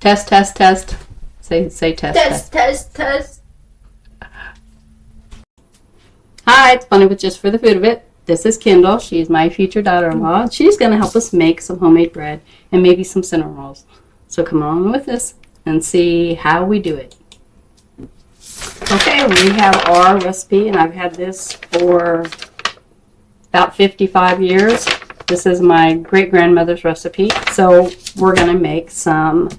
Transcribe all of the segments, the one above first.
Test, test, test. Say test, test. Test, test. Hi, it's Bunny with Just for the Food of It. This is Kendall. She's my future daughter-in-law. She's going to help us make some homemade bread and maybe some cinnamon rolls. So come on with us and see how we do it. Okay, we have our recipe, and I've had this for about 55 years. This is my great-grandmother's recipe. So we're going to make some,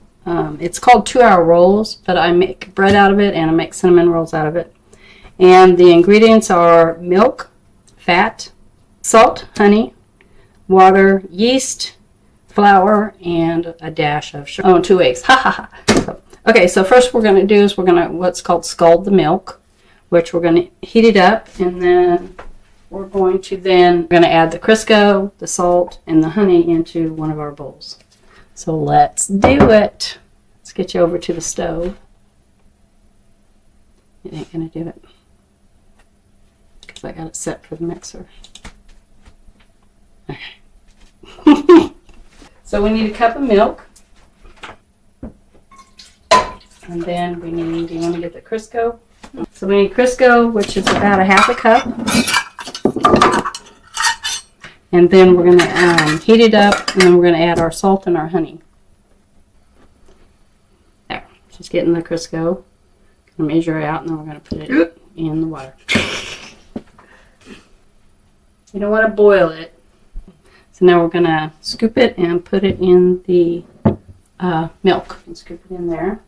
it's called 2-hour rolls, but I make bread out of it and I make cinnamon rolls out of it. And the ingredients are milk, fat, salt, honey, water, yeast, flour, and a dash of sugar. Oh, and 2 eggs. Ha ha ha. Okay, so first we're going to do is we're going to what's called scald the milk, which we're going to heat it up, and then we're going to add the Crisco, the salt, and the honey into one of our bowls. So let's do it. Let's get you over to the stove. It ain't going to do it because I got it set for the mixer. Okay. So we need a cup of milk. And then we need, you want to get the Crisco? So we need Crisco, which is about a half a cup. And then we're going to heat it up, and then we're going to add our salt and our honey. There, just getting the Crisco. Going to measure it out, and then we're going to put it in the water. You don't want to boil it. So now we're going to scoop it and put it in the milk. And scoop it in there.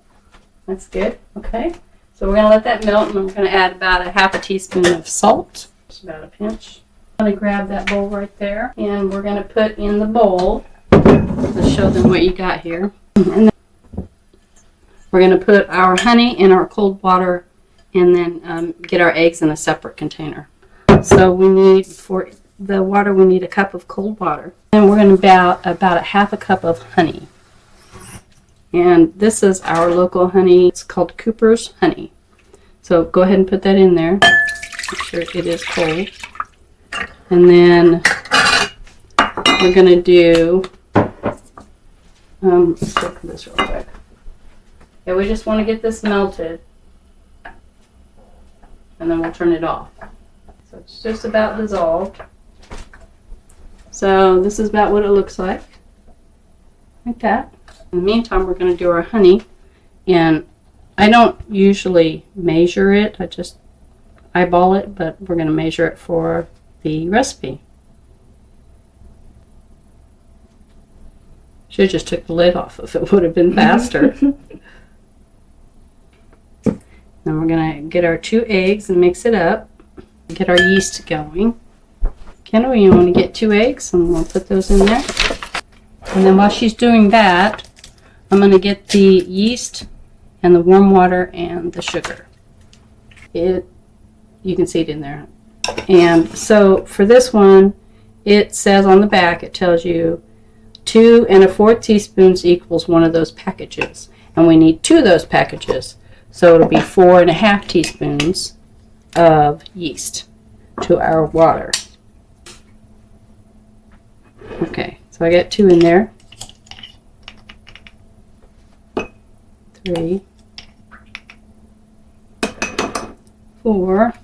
That's good. Okay. So we're going to let that melt, and then we're going to add about a half a teaspoon of salt. Just about a pinch. I'm going to grab that bowl right there, and we're going to put in the bowl. Let's show them what you got here. And then we're going to put our honey in our cold water, and then get our eggs in a separate container. So we need, for the water, we need a cup of cold water. And we're going to about a half a cup of honey. And this is our local honey. It's called Cooper's honey. So go ahead and put that in there. Make sure it is cold. And then we're going to do, let's check this real quick. Yeah, we just want to get this melted. And then we'll turn it off. So it's just about dissolved. So this is about what it looks like that. In the meantime, we're going to do our honey, and I don't usually measure it. I just eyeball it, but we're going to measure it for the recipe. Should have just took the lid off if it would have been faster. Then we're going to get our 2 eggs and mix it up. Get our yeast going. Kendall, you want to get 2 eggs, and we'll put those in there. And then while she's doing that, I'm going to get the yeast and the warm water and the sugar. You can see it in there. And so for this one, it says on the back, it tells you 2 1/4 teaspoons equals one of those packages. And we need 2 of those packages. So it'll be 4 1/2 teaspoons of yeast to our water. Okay, so I got 2 in there. 3, 4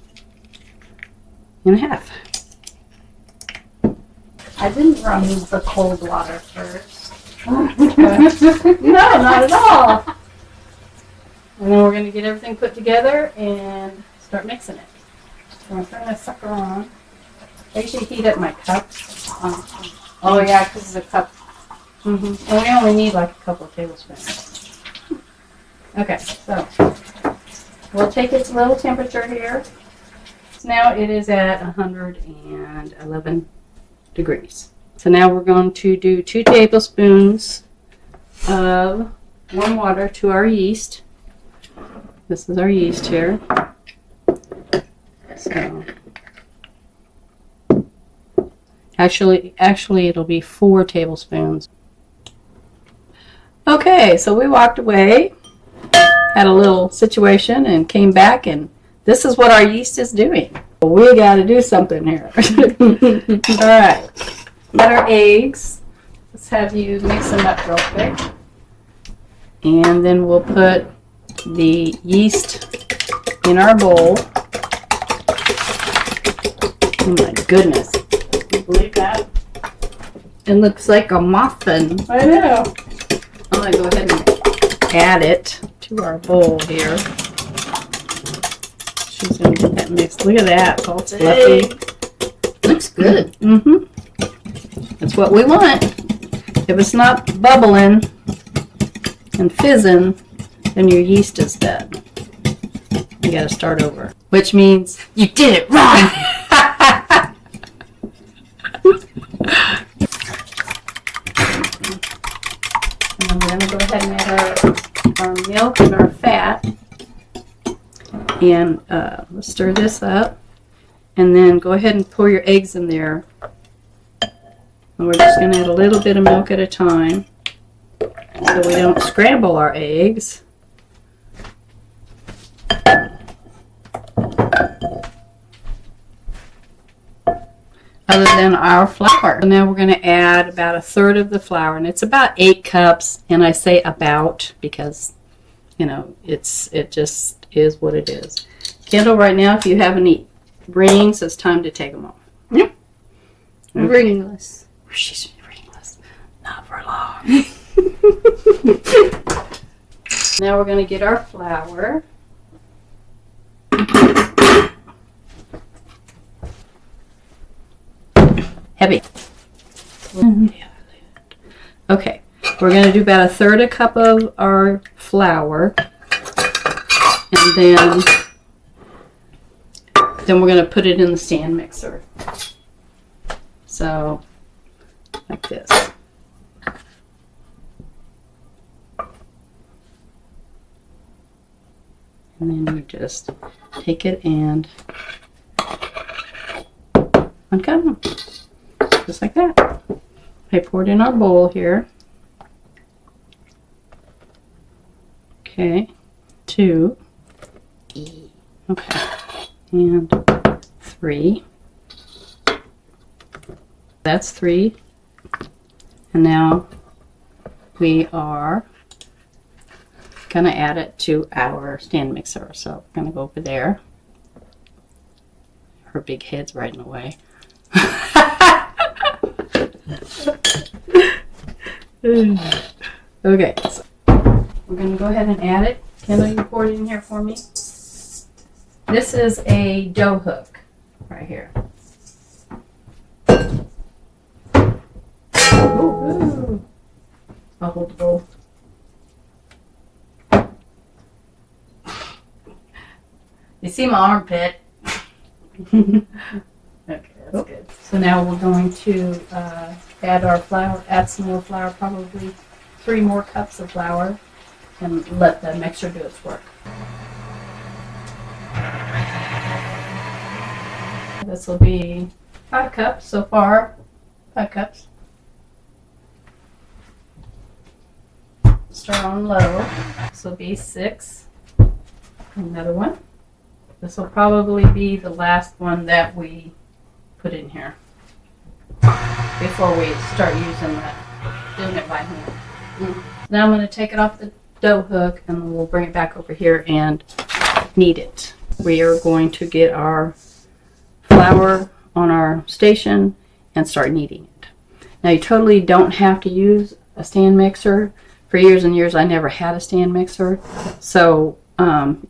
1/2. I didn't run the cold water first. No, not at all. And then we're going to get everything put together and start mixing it. So I'm turning this sucker on. I usually heat up my cup. Oh yeah, because it's a cup. And we only need like a couple of tablespoons. Okay, so we'll take its little temperature here. Now it is at 111 degrees. So now we're going to do 2 tablespoons of warm water to our yeast. This is our yeast here. So actually it'll be 4 tablespoons. Okay, so we walked away, had a little situation, and came back, and this is what our yeast is doing. We got to do something here. All right, got our eggs. Let's have you mix them up real quick. And then we'll put the yeast in our bowl. Oh my goodness. Can you believe that? It looks like a muffin. I know. I'm going to go ahead and add it to our bowl here. She's going to get that mixed. Look at that. It's all fluffy. Looks good. Mm-hmm. That's what we want. If it's not bubbling and fizzing, then your yeast is dead. You got to start over. Which means you did it wrong. And we're going to go ahead and add our milk and our fat. And let's stir this up. And then go ahead and pour your eggs in there. And we're just going to add a little bit of milk at a time so we don't scramble our eggs. Other than our flour. So now we're going to add about 1/3 of the flour, and it's about 8 cups. And I say about because, you know, it just is what it is. Kendall, right now, if you have any rings, it's time to take them off. Yep. Okay. Ringless. She's ringless. Not for long. Now we're going to get our flour. Heavy. Okay, we're going to do about 1/3 cup of our flour, and then we're going to put it in the stand mixer. So, like this. And then you just take it and uncut them. Just like that. I pour it in our bowl here. Okay. 2. Okay. And 3. That's 3. And now we are going to add it to our stand mixer. So I'm going to go over there. Her big head's right in the way. Okay, so we're going to go ahead and add it. Kendall, you pour it in here for me. This is a dough hook right here. Ooh. I'll hold the bowl. You see my armpit. Okay, that's good. So now we're going to add our flour, add some more flour, probably 3 more cups of flour, and let the mixture do its work. This will be 5 cups so far. 5 cups. Start on low. This will be 6. Another one. This will probably be the last one that we put in here before we start doing it by hand. Now I'm going to take it off the dough hook and then we'll bring it back over here and knead it. We are going to get our flour on our station and start kneading it. Now you totally don't have to use a stand mixer. For years and years I never had a stand mixer, so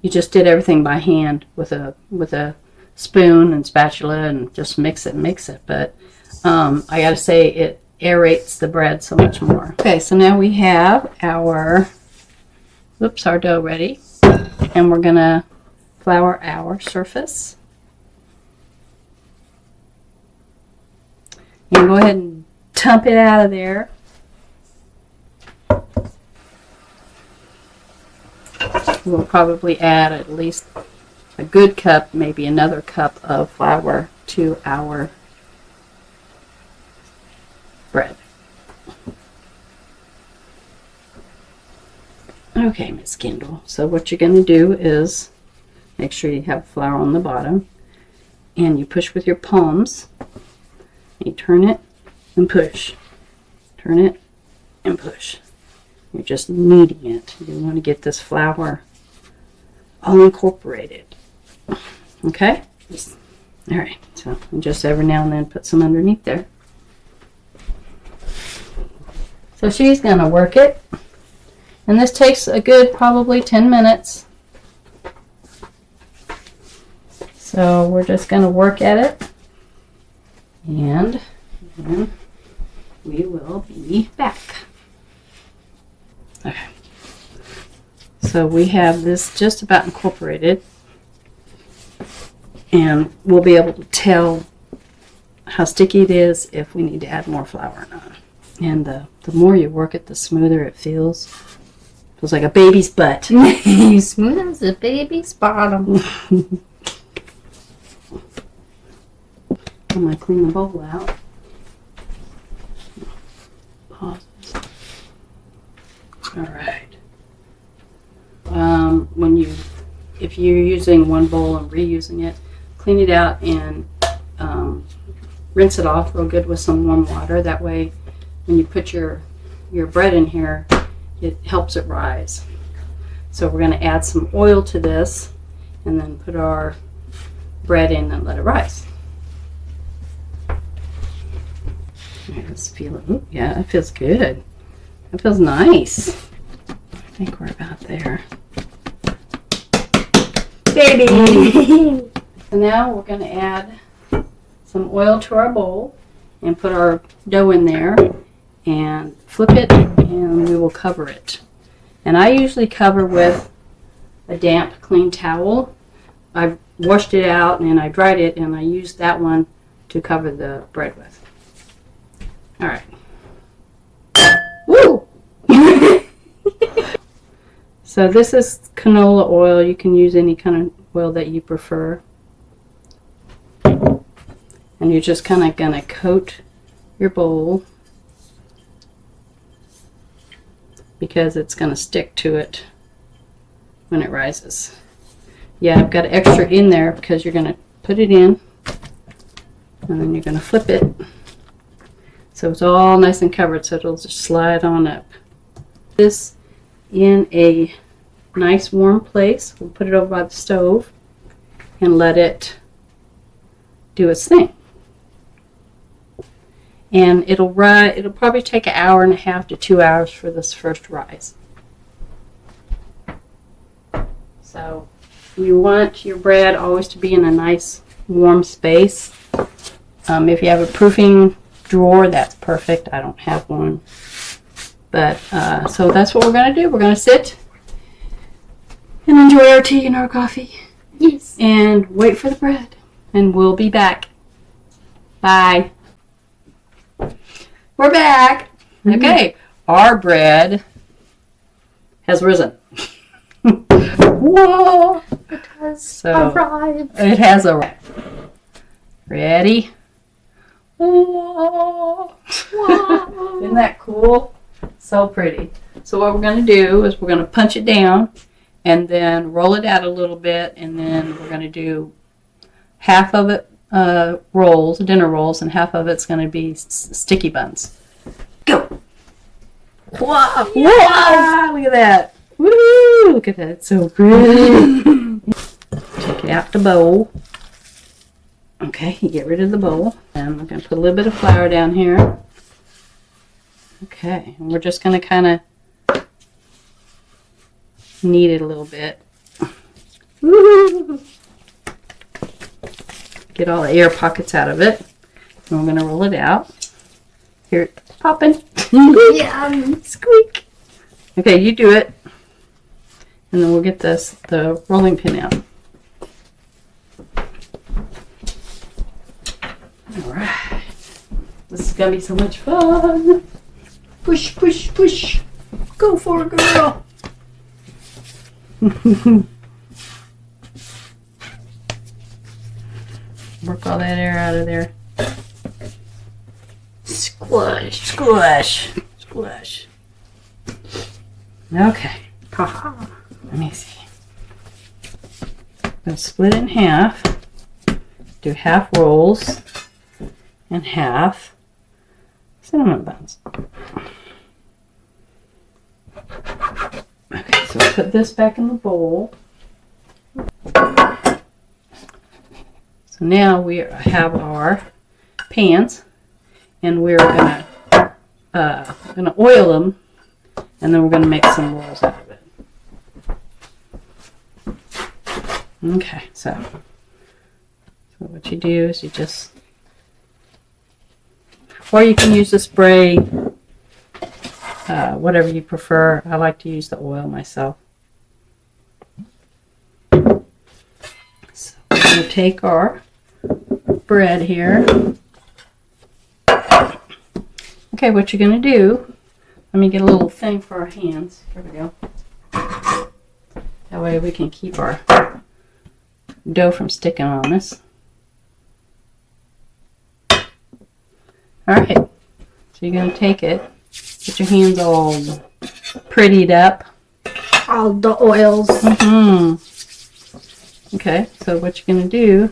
you just did everything by hand with a spoon and spatula and just mix it. But I gotta say it aerates the bread so much more. Okay, so now we have our dough ready, and we're gonna flour our surface. And go ahead and dump it out of there. We'll probably add at least a good cup, maybe another cup of flour to our bread. Okay, Miss Kendall. So what you're going to do is make sure you have flour on the bottom, and you push with your palms. You turn it and push. Turn it and push. You're just kneading it. You want to get this flour all incorporated. Okay? All right. So just every now and then put some underneath there. So she's going to work it. And this takes a good probably 10 minutes. So we're just going to work at it. And then we will be back. Okay. So we have this just about incorporated. And we'll be able to tell how sticky it is if we need to add more flour or not. And the more you work it, the smoother it feels. Feels like a baby's butt. Smooth as a baby's bottom. I'm going to clean the bowl out. Pause. All right. If you're using one bowl and reusing it, clean it out and rinse it off real good with some warm water. That way, when you put your bread in here, it helps it rise. So we're going to add some oil to this and then put our bread in and let it rise. Let's feel it. Ooh, yeah, that feels good. That feels nice. I think we're about there. Baby! So now we're going to add some oil to our bowl and put our dough in there and flip it, and we will cover it. And I usually cover with a damp, clean towel. I've washed it out and I dried it, and I used that one to cover the bread with. All right. Woo! So this is canola oil. You can use any kind of oil that you prefer. And you're just kind of going to coat your bowl because it's going to stick to it when it rises. Yeah, I've got extra in there because you're going to put it in and then you're going to flip it. So it's all nice and covered, so it'll just slide on up. This in a nice warm place. We'll put it over by the stove and let it do its thing. And it'll probably take an hour and a half to 2 hours for this first rise. So you want your bread always to be in a nice warm space. If you have a proofing drawer, that's perfect. I don't have one. But so that's what we're going to do. We're going to sit and enjoy our tea and our coffee. Yes. And wait for the bread. And we'll be back. Bye. We're back. Okay. Our bread has risen. Whoa. It has arrived. It has arrived. Ready? Whoa. Whoa. Isn't that cool? So pretty. So what we're going to do is we're going to punch it down and then roll it out a little bit, and then we're going to do half of it rolls, dinner rolls, and half of it's going to be sticky buns. Go! Wow! Yeah. Look at that! Woo! Look at that! It's so pretty. Take it out the bowl. Okay, you get rid of the bowl, and I'm going to put a little bit of flour down here. Okay, and we're just going to kind of knead it a little bit. Woo! Get all the air pockets out of it. And we're going to roll it out. Here, it's popping. Yeah. Squeak. Okay, you do it. And then we'll get the rolling pin out. Alright. This is going to be so much fun. Push, push, push. Go for it, girl. Work all that air out of there. Squish, squish, squish. Okay. Haha. Let me see. I'm going to split it in half. Do half rolls and half cinnamon buns. put this back in the bowl. So now we have our pans, and we're gonna oil them, and then we're gonna make some rolls out of it. Okay, so what you do is you just, or you can use the spray, whatever you prefer. I like to use the oil myself. So we're going to take our bread here. Okay, what you're going to do, let me get a little thing for our hands. Here we go. That way we can keep our dough from sticking on us. Alright, so you're going to take it, get your hands all prettied up. All the oils. Okay, so what you're going to do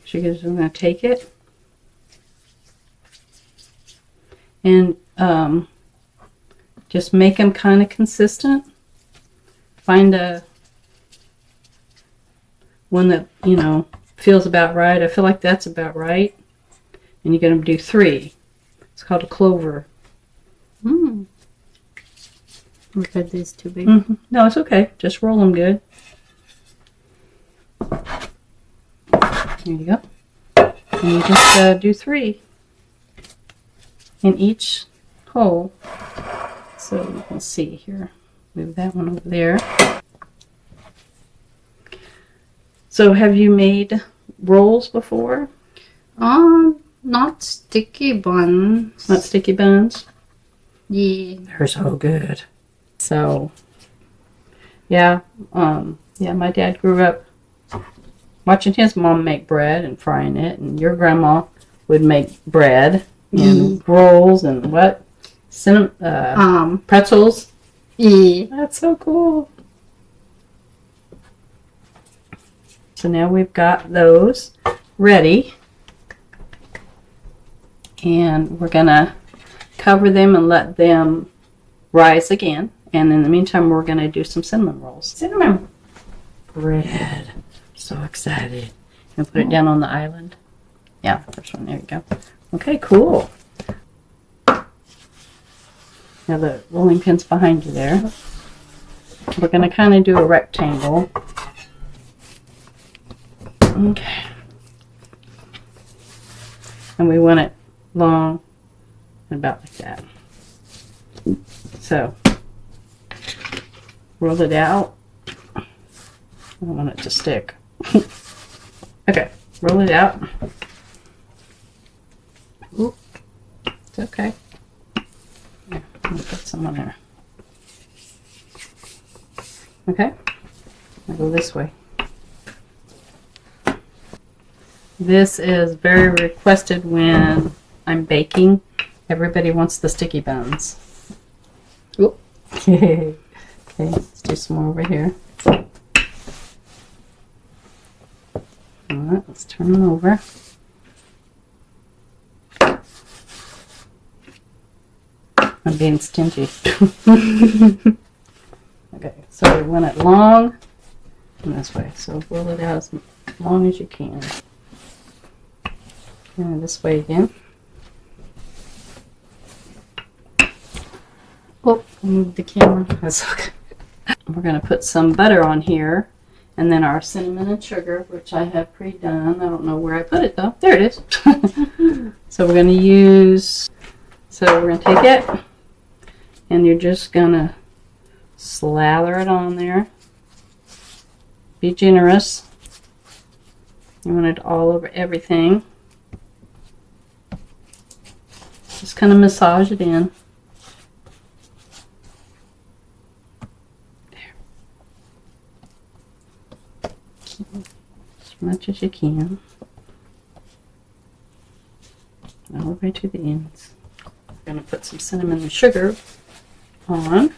is you're going to take it and just make them kind of consistent. Find a one that, you know, feels about right. I feel like that's about right. And you're going to do 3. It's called a clover. We cut these too big. No, it's okay. Just roll them good. There you go. And you just do 3 in each hole. So you can see here. Move that one over there. So have you made rolls before? Not sticky buns. Not sticky buns? Yeah. They're so good. So, yeah, my dad grew up watching his mom make bread and frying it, and your grandma would make bread and rolls and what? Pretzels? Yeah. That's so cool. So now we've got those ready. And we're going to cover them and let them rise again. And in the meantime, we're going to do some cinnamon rolls. Cinnamon bread. So excited. And put it down on the island. Yeah, first one. There you go. Okay, cool. Now the rolling pin's behind you there. We're going to kind of do a rectangle. Okay. And we want it long and about like that. So roll it out. I don't want it to stick. Okay, roll it out. Oop. It's okay. There, I'll put some on there. Okay, I'll go this way. This is very requested when I'm baking. Everybody wants the sticky buns. Oop. Okay, let's do some more over here. Alright, let's turn them over. I'm being stingy. Okay, so we want it long and this way. So roll it out as long as you can. And this way again. Oh, move the camera. That's okay. We're going to put some butter on here, and then our cinnamon and sugar, which I have pre-done. I don't know where I put it though. There it is. So we're going to use, so we're going to take it, and you're just going to slather it on there. Be generous. You want it all over everything. Just kind of massage it in. There. As much as you can. All the way to the ends. I'm going to put some cinnamon and sugar on,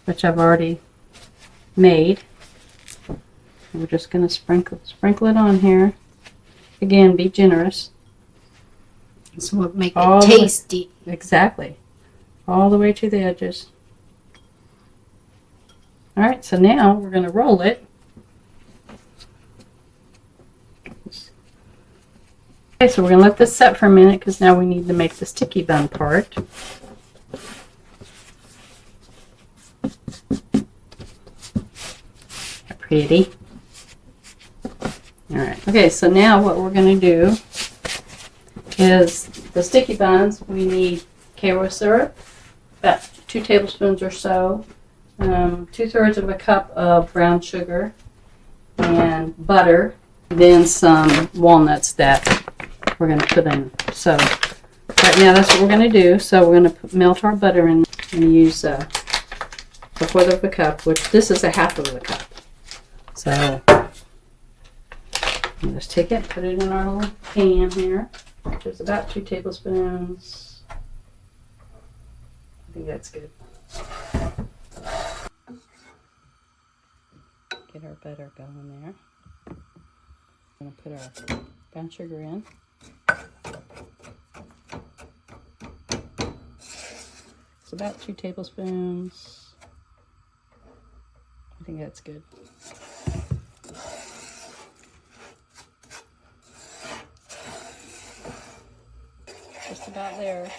which I've already made. We're just going to sprinkle it on here. Again, be generous. So we'll make it tasty. Exactly. All the way to the edges. All right, so now we're going to roll it. Okay, so we're going to let this set for a minute because now we need to make the sticky bun part. Pretty. All right. Okay, so now what we're going to do is the sticky buns. We need Karo syrup, about 2 tablespoons or so, 2/3 of a cup of brown sugar, and butter, then some walnuts that we're going to put in. So right now that's what we're going to do. So we're going to melt our butter in and use a 1/4 of a cup, which this is a 1/2 of a cup. So we'll just take it, put it in our little pan here, which is about 2 tablespoons. I think that's good. Get our butter going there. I'm going to put our brown sugar in. It's about 2 tablespoons. I think that's good. Just about there.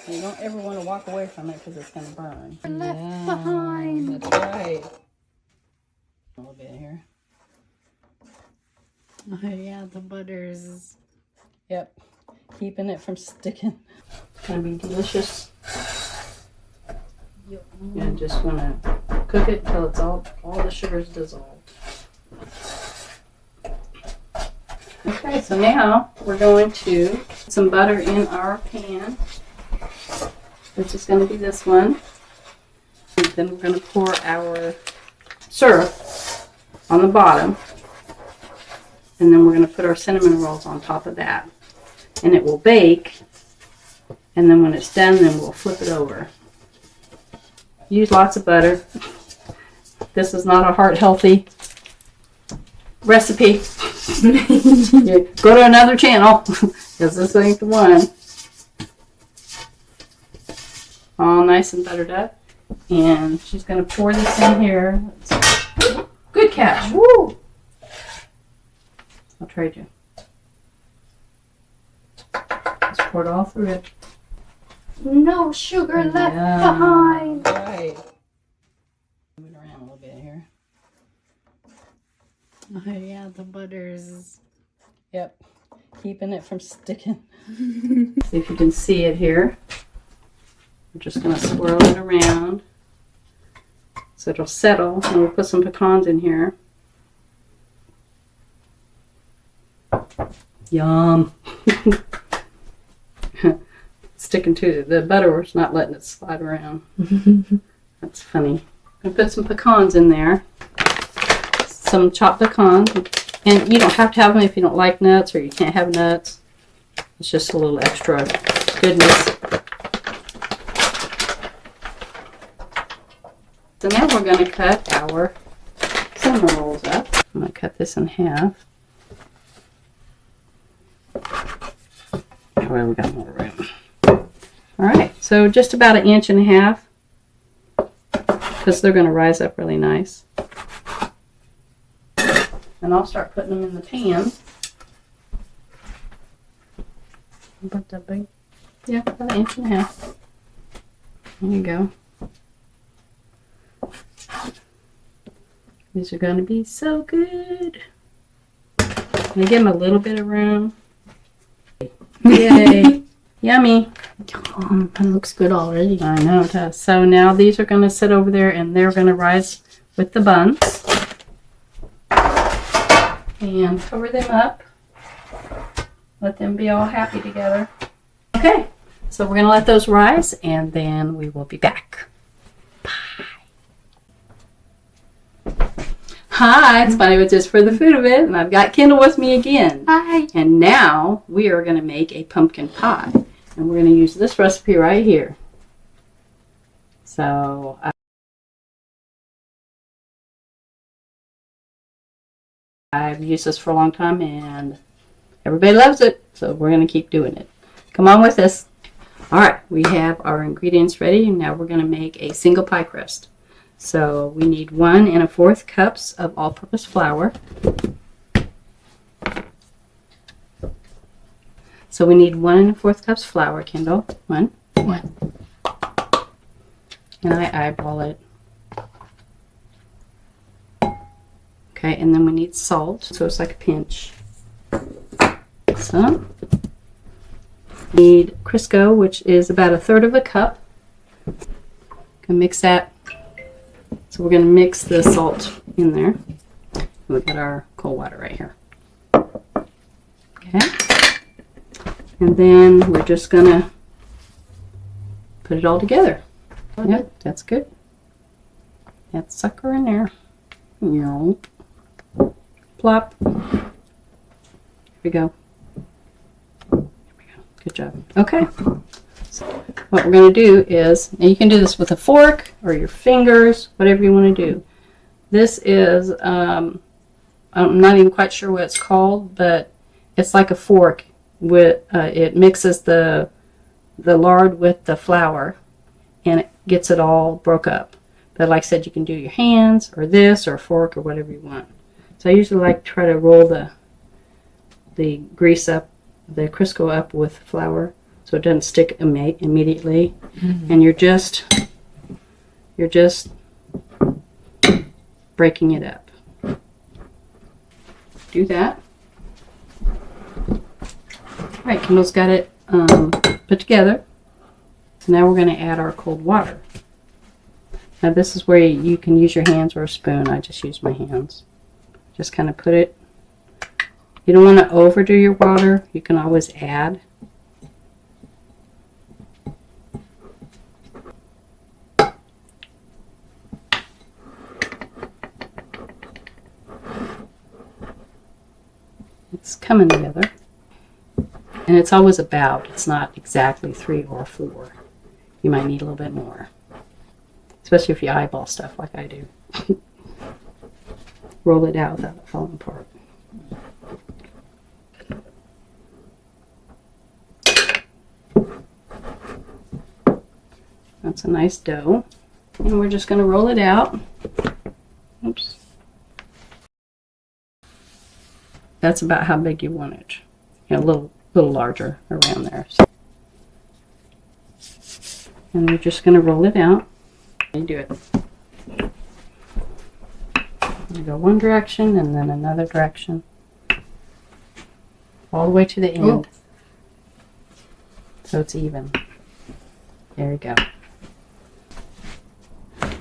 You don't ever want to walk away from it because it's going to burn. Left behind. That's right. A little bit here. Oh yeah, the butters. Yep. Keeping it from sticking. It's going to be delicious. You just want to cook it until it's all the sugars dissolved. Okay, so now we're going to put some butter in our pan, which is going to be this one. And then we're going to pour our syrup on the bottom, and then we're going to put our cinnamon rolls on top of that. And it will bake, and then when it's done, then we'll flip it over. Use lots of butter. This is not a heart-healthy recipe. Go to another channel, because this ain't the one. All nice and buttered up. And she's going to pour this in here. Good catch. Woo! I'll trade you. Just pour it all through it. No sugar left Yeah, behind. right. Move it around a little bit here. Oh yeah, the butters. Yep. Keeping it from sticking. See if you can see it here. We're just going to swirl it around so it'll settle. And we'll put some pecans in here. Yum. Sticking to the butter, was not letting it slide around. That's funny. I'm going to put some pecans in there. Some chopped pecans. And you don't have to have them if you don't like nuts or you can't have nuts. It's just a little extra goodness. So now we're going to cut our cinnamon rolls up. I'm going to cut this in half. Well, we got more room. All right, so just about 1.5 inches because they're going to rise up really nice. And I'll start putting them in the pan. About that big? Yeah, about 1.5 inches. There you go. These are going to be so good. I'm going to give them a little bit of room. Yay! Yummy! That looks good already. I know it does. So now these are going to sit over there and they're going to rise with the buns. And cover them up. Let them be all happy together. Okay, so we're going to let those rise and then we will be back. Hi, it's Bunny with Just for the Food of It, and I've got Kendall with me again. Hi. And now we are going to make a pumpkin pie, and we're going to use this recipe right here. So I've used this for a long time, and everybody loves it, so we're going to keep doing it. Come on with us. All right, we have our ingredients ready. Now we're going to make a single pie crust. So we need 1 1/4 cups of all-purpose flour. So we need 1 1/4 cups flour, Kendall. 1. And I eyeball it. Okay, and then we need salt, so it's like a pinch. So, need Crisco, which is about 1/3 cup. Gonna mix that. So we're gonna mix the salt in there. We've got our cold water right here. Okay, and then we're just gonna put it all together. Yep, that's good. That sucker in there. Plop. Here we go. Good job. Okay. So what we're going to do is, and you can do this with a fork or your fingers, whatever you want to do. This is, I'm not even quite sure what it's called, but it's like a fork. With it mixes the lard with the flour, and it gets it all broke up. But like I said, you can do your hands or this or a fork or whatever you want. So I usually like to try to roll the grease up, the Crisco up with flour, so it doesn't stick immediately. Mm-hmm. And you're just breaking it up. Do that. All right, Kendall's got it put together. So now we're going to add our cold water. Now this is where you can use your hands or a spoon. I just use my hands. Just kind of put it. You don't want to overdo your water. You can always add. It's coming together. And it's always about. It's not exactly 3 or 4. You might need a little bit more. Especially if you eyeball stuff like I do. Roll it out without it falling apart. That's a nice dough. And we're just going to roll it out. Oops. That's about how big you want it. You know, a little larger around there. And we're just going to roll it out. You do it. You go one direction and then another direction. All the way to the end. Oh. So it's even. There you go.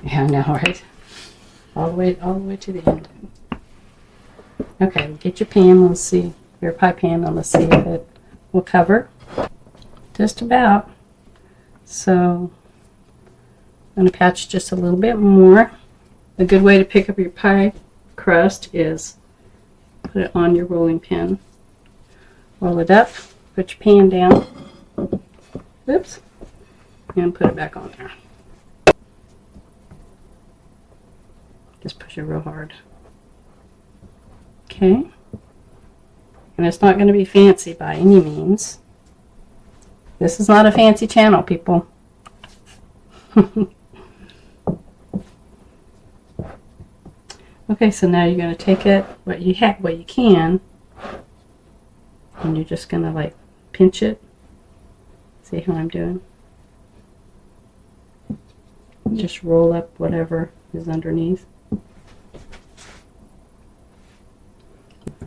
Yeah, I know, right? All the way to the end. Okay, get your pan. Let's see. Your pie pan, and let's see if it will cover. Just about. So I'm going to patch just a little bit more. A good way to pick up your pie crust is put it on your rolling pin. Roll it up, put your pan down, oops, and put it back on there. Just push it real hard. Okay. And it's not going to be fancy by any means. This is not a fancy channel, people. Okay, so now you're going to take it, what you can, and you're just going to like pinch it. See how I'm doing? Just roll up whatever is underneath.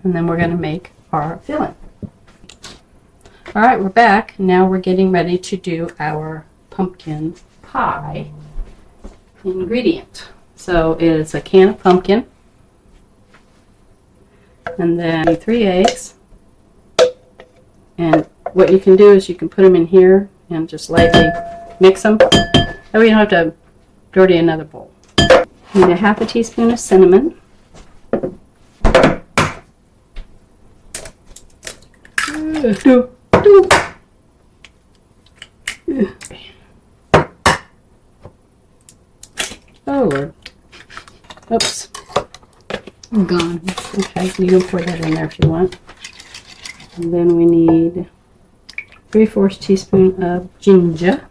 And then we're going to make our filling. All right, we're back. Now we're getting ready to do our pumpkin pie ingredient. So it's a can of pumpkin, and then 3 eggs. And what you can do is you can put them in here and just lightly mix them. That way you don't have to dirty another bowl. You need a 1/2 teaspoon of cinnamon. Oh Lord. Oops. I'm gone. Okay, you can pour that in there if you want. And then we need 3/4 teaspoon of ginger.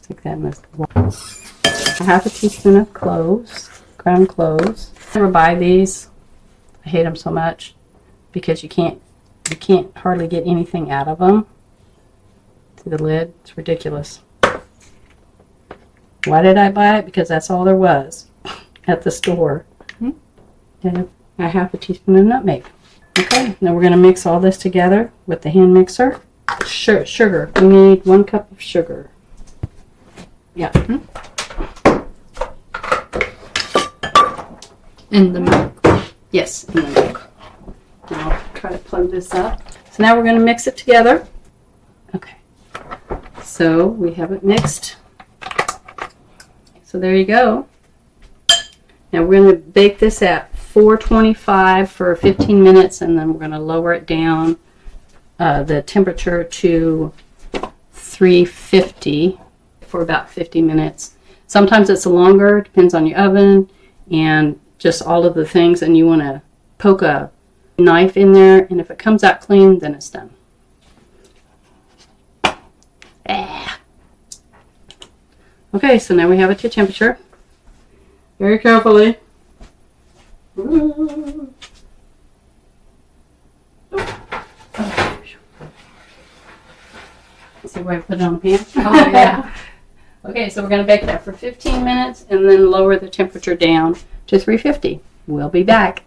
Take that in this bowl. 1/2 teaspoon of cloves, ground cloves. I never buy these. I hate them so much because you can't hardly get anything out of them. See the lid? It's ridiculous. Why did I buy it? Because that's all there was at the store. And 1/2 teaspoon of nutmeg. Okay, now we're going to mix all this together with the hand mixer. Sugar. We need 1 cup of sugar. Yeah. In the milk. Yes, in the milk. Now I'll try to plug this up. So now we're going to mix it together. Okay. So we have it mixed. So there you go. Now we're going to bake this at 425 for 15 minutes, and then we're going to lower it down the temperature to 350 for about 50 minutes. Sometimes it's longer, depends on your oven and just all of the things, and you want to poke a knife in there, and if it comes out clean, then it's done. Okay, so now we have it to temperature. Very carefully. See where I put it on the pan? Oh, yeah. Okay, so we're going to bake that for 15 minutes and then lower the temperature down to 350. We'll be back.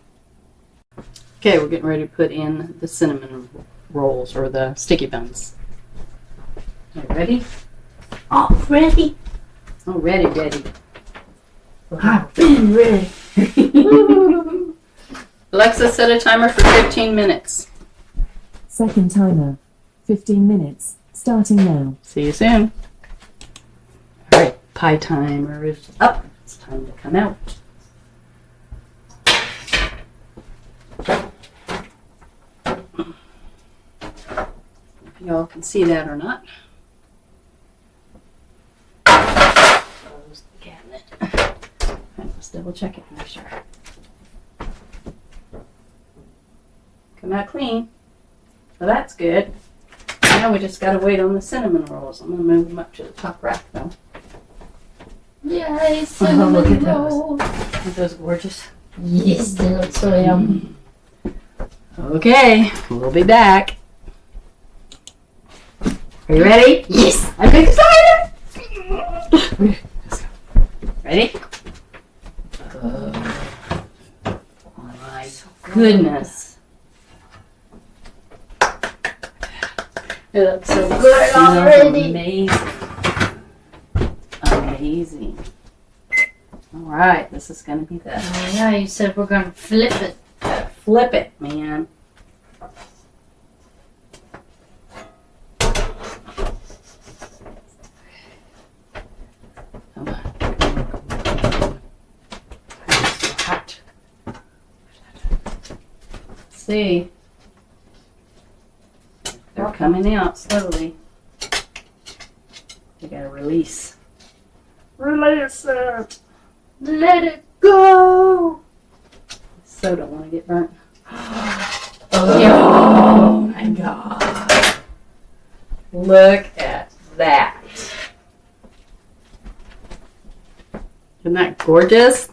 Okay, we're getting ready to put in the cinnamon rolls or the sticky buns. Are you ready? All ready. Oh, ready. I've been ready. Alexa, set a timer for 15 minutes. Second timer. 15 minutes. Starting now. See you soon. All right, pie timer is up. It's time to come out. If y'all can see that or not. Close the cabinet. And let's double check it and make sure. Come out clean. So that's good. Now we just gotta wait on the cinnamon rolls. I'm gonna move them up to the top rack though. Yay, Oh, look at cinnamon those. rolls. Aren't those gorgeous? Yes, they look so yummy. Okay, we'll be back. Are you ready? Yes. I'm excited! Ready? Oh my goodness. It looks so good smells already. Amazing. All right, this is going to be the Oh, yeah, you said we're going to flip it. flip it, man. Come on. It's so hot. Let's see. They're coming out slowly. You gotta release. Release it. Let it go. So don't want to get burnt. Oh my God. Look at that. Isn't that gorgeous?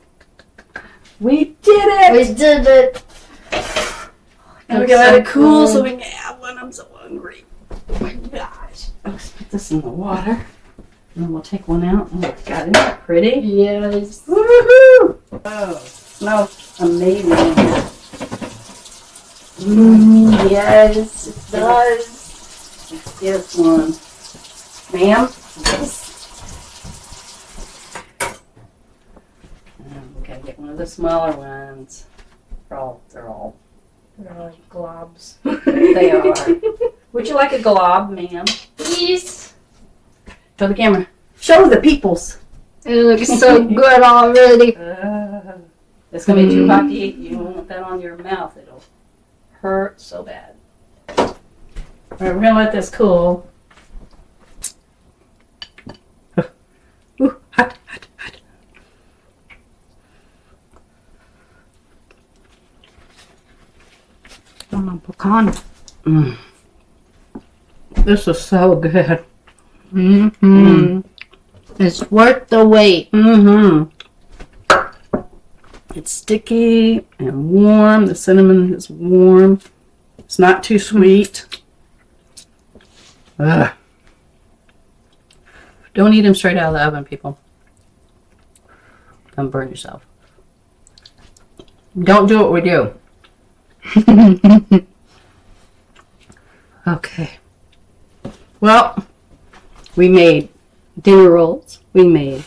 We did it! We did it. And we That's gotta let so it cool good. so we can have one. I'm so hungry. Oh my gosh. Let's put this in the water. And then we'll take one out. Oh my god, isn't that pretty? Yes. Woohoo! Oh, smells amazing. Yes, it does. Let's get one. Ma'am? Yes. We gotta get one of the smaller ones. They're all They're like globs. they are. Would you like a glob, ma'am? Yes. Show the camera. Show the peoples. It looks so good already. It's gonna be too hot to eat. You don't want that on your mouth. It'll hurt so bad. All right, we're gonna let this cool. Ooh, hot. On pecan. This is so good. Mm-hmm. It's worth the wait. Mm-hmm. It's sticky and warm. The cinnamon is warm. It's not too sweet. Ugh. Don't eat them straight out of the oven, people. Don't burn yourself. Don't do what we do. Okay. Well, we made dinner rolls, we made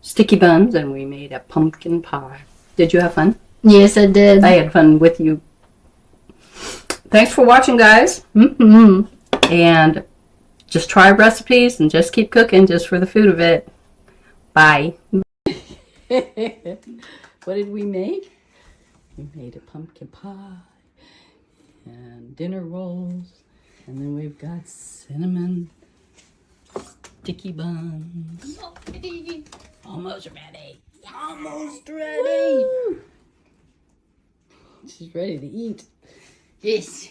sticky buns, and we made a pumpkin pie. Did you have fun? Yes, I did. I had fun with you. Thanks for watching, guys. And just try recipes and just keep cooking just for the food of it. Bye. What did we make? We made a pumpkin pie and dinner rolls. And then we've got cinnamon sticky buns. Almost ready. Almost ready. Woo! She's ready to eat. Yes.